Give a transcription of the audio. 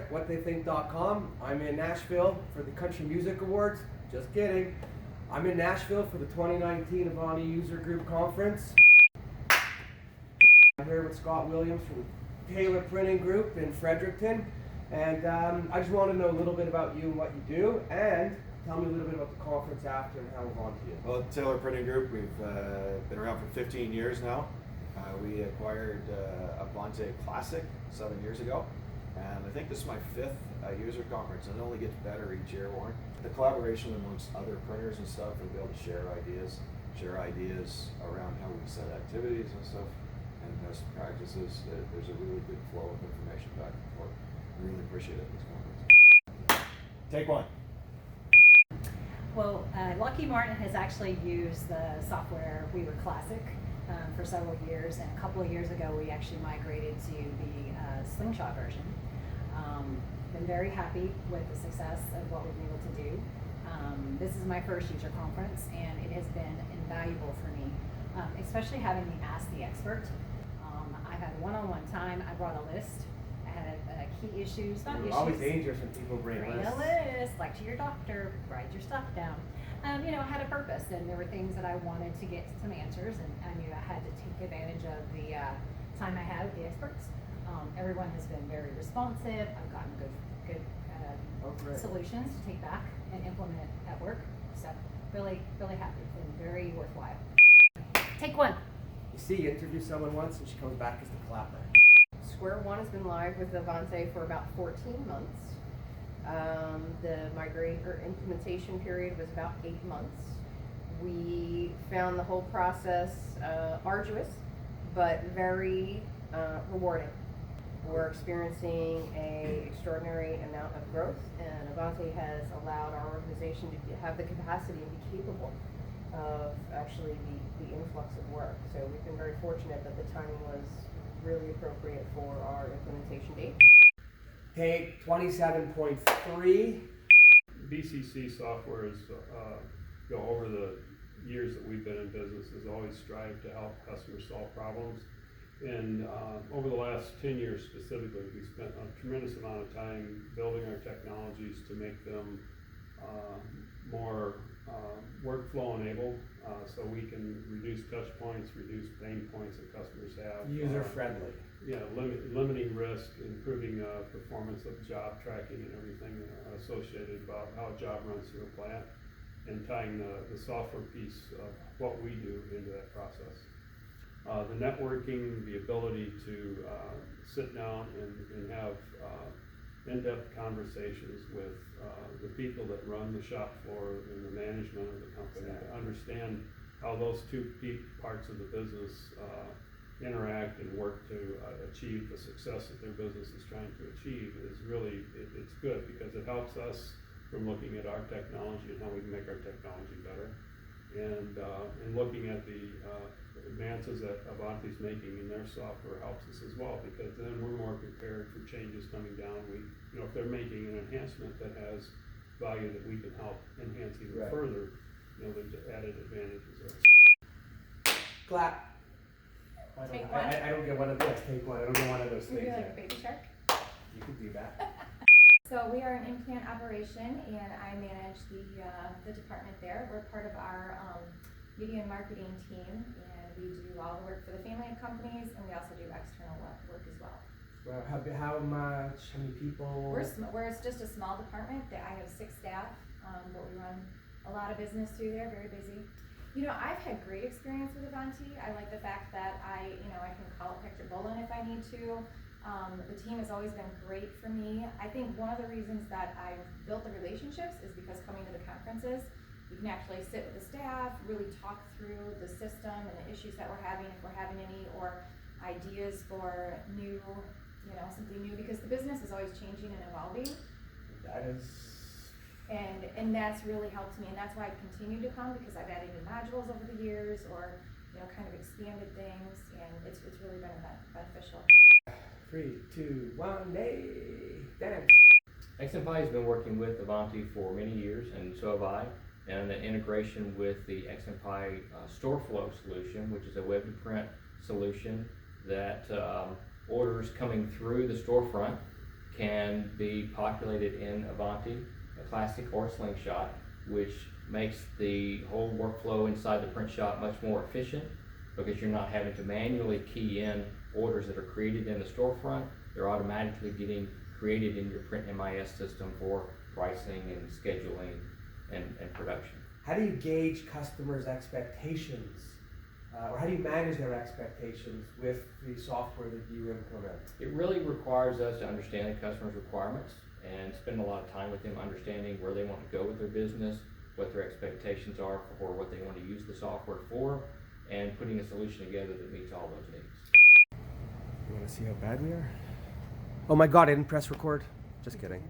it, whattheythink.com. I'm in Nashville for the Country Music Awards. Just kidding. I'm in Nashville for the 2019 Avanti User Group Conference. I'm here with Scott Williams from Taylor Printing Group in Fredericton. And I just want to know a little bit about you and what you do, and tell me a little bit about the conference after and how Avanti is. Well, Taylor Printing Group, we've been around for 15 years now. We acquired Avanti Classic 7 years ago, and I think this is my 5th user conference, and it only gets better each year, Warren. The collaboration amongst other printers and stuff, we'll be able to share ideas around how we set activities and stuff, and best practices. There's a really good flow of information back and forth. I really appreciate it at this conference. Take one. Well, Lockheed Martin has actually used the software Weaver Classic for several years, and a couple of years ago we actually migrated to the Slingshot version. Been very happy with the success of what we've been able to do. This is my first user conference, and it has been invaluable for me, especially having me ask the expert. I had one-on-one time. I brought a list. I had key issues, not issues. Always dangerous when people bring lists. A list, like to your doctor, write your stuff down. You know, I had a purpose, and there were things that I wanted to get some answers, and I knew I had to take advantage of the time I had with the experts. Everyone has been very responsive. I've gotten good solutions to take back and implement at work. So really, really happy. It's been very worthwhile. Take one. You see, you interview someone once and she comes back as the clapper. Square One has been live with Avanti for about 14 months. The implementation period was about 8 months. We found the whole process arduous, but very rewarding. We're experiencing an extraordinary amount of growth, and Avanti has allowed our organization to have the capacity and be capable of actually the influx of work. So we've been very fortunate that the timing was really appropriate for our implementation date. Take 27.3. BCC software is, over the years that we've been in business, has always strived to help customers solve problems. And over the last 10 years specifically, we spent a tremendous amount of time building our technologies to make them more workflow enabled, so we can reduce touch points, reduce pain points that customers have. User friendly. Yeah, limiting risk, improving performance of job tracking and everything associated about how a job runs through a plant, and tying the software piece of what we do into that process. The networking, the ability to sit down and have in-depth conversations with the people that run the shop floor and the management of the company, to understand how those two parts of the business interact and work to achieve the success that their business is trying to achieve is really, it's good, because it helps us from looking at our technology and how we can make our technology better. And looking at the advances that Avanti's making in their software helps us as well, because then we're more prepared for changes coming down. If they're making an enhancement that has value that we can help enhance even further, there's added advantages there. Clap. Take one. I don't get one of those. Take one. I don't get one of those things. Would you like a baby shark? You can do that. So we are an implant operation, and I manage the department there. We're part of our media and marketing team, and we do all the work for the family of companies, and we also do external work as well. Well, how much? How many people? We're just a small department. I have 6 staff, but we run a lot of business through there. Very busy. I've had great experience with Avanti. I like the fact that I can call up Hector Bullen if I need to. The team has always been great for me. I think one of the reasons that I've built the relationships is because coming to the conferences, we can actually sit with the staff, really talk through the system and the issues that we're having, if we're having any, or ideas for new, something new, because the business is always changing and evolving. That is. And that's really helped me, and that's why I've continued to come, because I've added new modules over the years, or kind of expanded things, and it's really been beneficial. 3, 2, 1, hey, dance. XMPI has been working with Avanti for many years, and so have I, and the integration with the XMPI StoreFlow solution, which is a web-to-print solution that orders coming through the storefront can be populated in Avanti, a Classic or Slingshot, which makes the whole workflow inside the print shop much more efficient because you're not having to manually key in orders that are created in the storefront. They're automatically getting created in your print MIS system for pricing and scheduling and production. How do you gauge customers' expectations, or how do you manage their expectations with the software that you implement? It really requires us to understand the customer's requirements and spend a lot of time with them understanding where they want to go with their business, what their expectations are for what they want to use the software for, and putting a solution together that meets all those needs. You want to see how bad we are? Oh my God, I didn't press record. Just kidding.